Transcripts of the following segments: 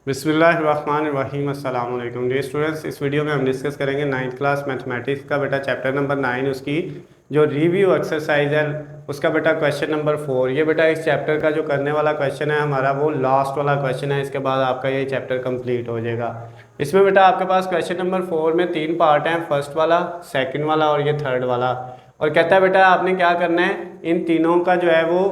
बिस्मिल्लाहिर्रहमानिर्रहीम अस्सलाम वालेकुम डियर स्टूडेंट्स। इस वीडियो में हम डिस्कस करेंगे 9th क्लास मैथमेटिक्स का बेटा चैप्टर नंबर 9 उसकी जो रिव्यू एक्सरसाइज है उसका बेटा क्वेश्चन नंबर 4। ये बेटा इस चैप्टर का जो करने वाला क्वेश्चन है हमारा वो लास्ट वाला क्वेश्चन है। इसके बाद आपका ये चैप्टर कंप्लीट हो जाएगा। इसमें बेटा आपके पास क्वेश्चन नंबर 4 में 3 पार्ट हैं, फर्स्ट वाला, सेकेंड वाला और ये थर्ड वाला। और कहता है बेटा आपने क्या करना है, इन तीनों का जो है वो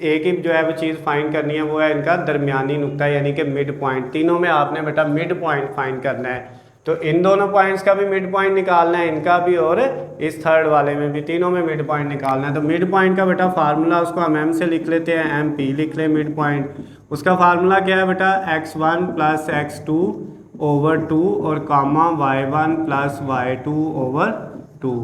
एक ही जो है वो चीज़ फाइंड करनी है, वो है इनका दरमियानी नुक्ता यानी कि मिड पॉइंट। तीनों में आपने बेटा मिड पॉइंट फाइंड करना है। तो इन दोनों पॉइंट्स का भी मिड पॉइंट निकालना है, इनका भी, और इस थर्ड वाले में भी, तीनों में मिड पॉइंट निकालना है। तो मिड पॉइंट का बेटा फार्मूला उसको हम एम से लिख लेते हैं, एम पी लिख ले मिड पॉइंट। उसका फार्मूला क्या है बेटा, x1 प्लस x2 ओवर 2 और कामा y1 प्लस y2 ओवर 2।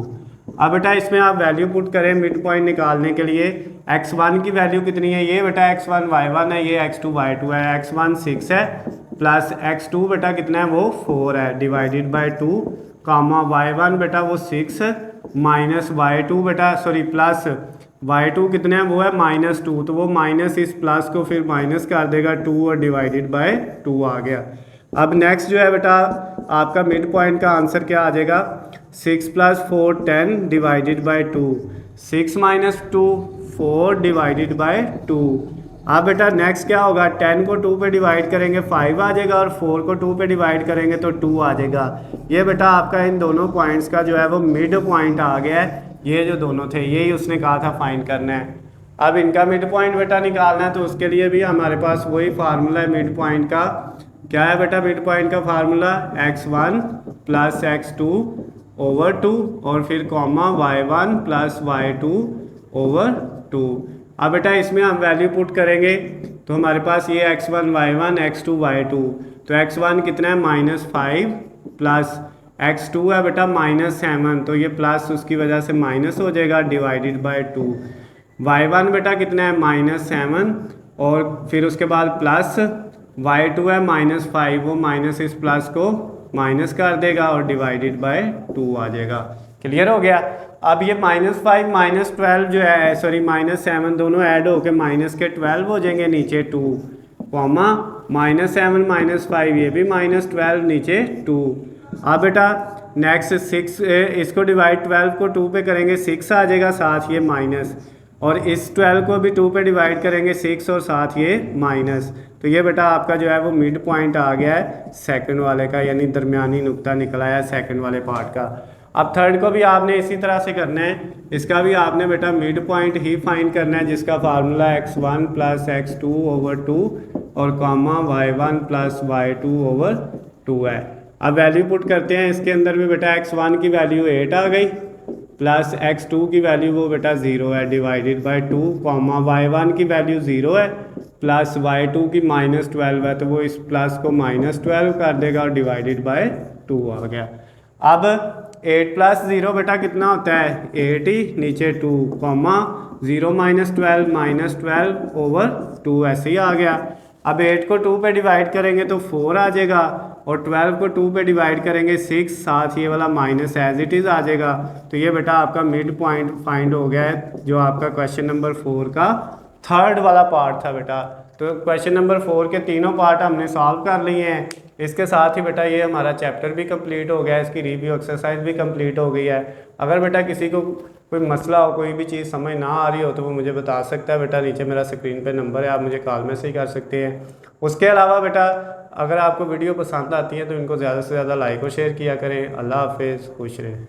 अब बेटा इसमें आप वैल्यू पुट करें मिड पॉइंट निकालने के लिए। x1 की वैल्यू कितनी है, ये बेटा x1 y1 है, ये x2 y2 है। x1 6 है प्लस x2 बेटा कितना है, वो 4 है, डिवाइडेड बाय 2 कामा y1 बेटा वो 6 माइनस y2 बेटा सॉरी प्लस y2 कितने हैं, वो है -2। तो वो माइनस इस प्लस को फिर माइनस कर देगा 2 और डिवाइडेड बाय 2 आ गया। अब नेक्स्ट जो है बेटा आपका मिड पॉइंट का आंसर क्या आ जाएगा, 6 plus 4 10 divided by 2, 6 minus 2 4 divided by 2। अब बेटा नेक्स्ट क्या होगा, 10 को 2 पे डिवाइड करेंगे 5 आ जाएगा और 4 को 2 पे डिवाइड करेंगे तो 2 आ जाएगा। ये बेटा आपका इन दोनों पॉइंट्स का जो है वो मिड पॉइंट आ गया है। ये जो दोनों थे यही उसने कहा था फाइंड करना है। अब इनका मिड पॉइंट बेटा निकालना है तो उसके लिए भी हमारे पास वही फार्मूला है मिड पॉइंट का। क्या है बेटा मिड पॉइंट का formula, x1 plus x2 over 2 और फिर comma y1 plus y2 over 2। अब बेटा इसमें हम वैल्यू पुट करेंगे तो हमारे पास ये x1 y1 x2 y2। तो x1 कितना है -5 प्लस x2 है बेटा -7, तो ये प्लस उसकी वजह से माइनस हो जाएगा डिवाइडेड बाय 2। y1 बेटा कितना है -7 और फिर उसके बाद प्लस y2 है -5, वो माइनस इस प्लस को माइनस कर देगा और डिवाइडेड बाय 2 आ जाएगा। क्लियर हो गया। अब ये -5 -12 जो है सॉरी -7 दोनों ऐड होके माइनस के 12 हो जाएंगे, नीचे 2 कॉमा -7 -5 ये भी -12 नीचे 2। अब बेटा नेक्स्ट 6 इसको डिवाइड 12 को 2 पे करेंगे 6 आ जाएगा, साथ ये माइनस, और इस 12 को भी 2 पे डिवाइड करेंगे 6 और साथ ये माइनस। तो ये बेटा आपका जो है वो मिड पॉइंट आ गया है सेकंड वाले का, यानी दरमियानी नुक्ता निकला है सेकंड वाले पार्ट का। अब थर्ड को भी आपने इसी तरह से करना है, इसका भी आपने बेटा मिड पॉइंट ही फाइंड करना है, जिसका formula x1 plus x2 over 2 और comma y1 plus y2 over 2 है। अब वैल्यू पुट करते हैं इसके अंदर भी बेटा, x1 की वैल्यू 8 आ गई प्लस x2 की वैल्यू वो बेटा 0 है डिवाइडेड बाय 2 कॉमा y1 की वैल्यू 0 है प्लस y2 की -12 है, तो वो इस प्लस को -12 कर देगा और डिवाइडेड बाय 2 आ गया। अब 8 प्लस 0 बेटा कितना होता है, 8 ही, नीचे 2 कॉमा 0 -12 -12 ओवर 2 ऐसे ही आ गया। अब 8 को 2 पे डिवाइड करेंगे तो 4 आ जाएगा और 12 को 2 पे डिवाइड करेंगे 6, साथ ये वाला माइनस एज इट इज़ आ जाएगा। तो ये बेटा आपका मिड पॉइंट फाइंड हो गया है, जो आपका क्वेश्चन नंबर 4 का थर्ड वाला पार्ट था बेटा। तो क्वेश्चन नंबर 4 के तीनों पार्ट हमने सॉल्व कर लिए हैं। इसके साथ ही बेटा ये हमारा चैप्टर भी कंप्लीट हो गया है, इसकी रिव्यू एक्सरसाइज भी कंप्लीट हो गई है। अगर बेटा किसी को कोई मसला हो, कोई भी चीज़ समझ ना आ रही हो तो वो मुझे बता सकता है बेटा, नीचे मेरा स्क्रीन पे नंबर है, आप मुझे कॉल मैसेज कर सकते हैं। उसके अलावा बेटा अगर आपको वीडियो पसंद आती है तो इनको ज़्यादा से ज़्यादा लाइक और शेयर किया करें। अल्लाह हाफिज़, खुश रहें।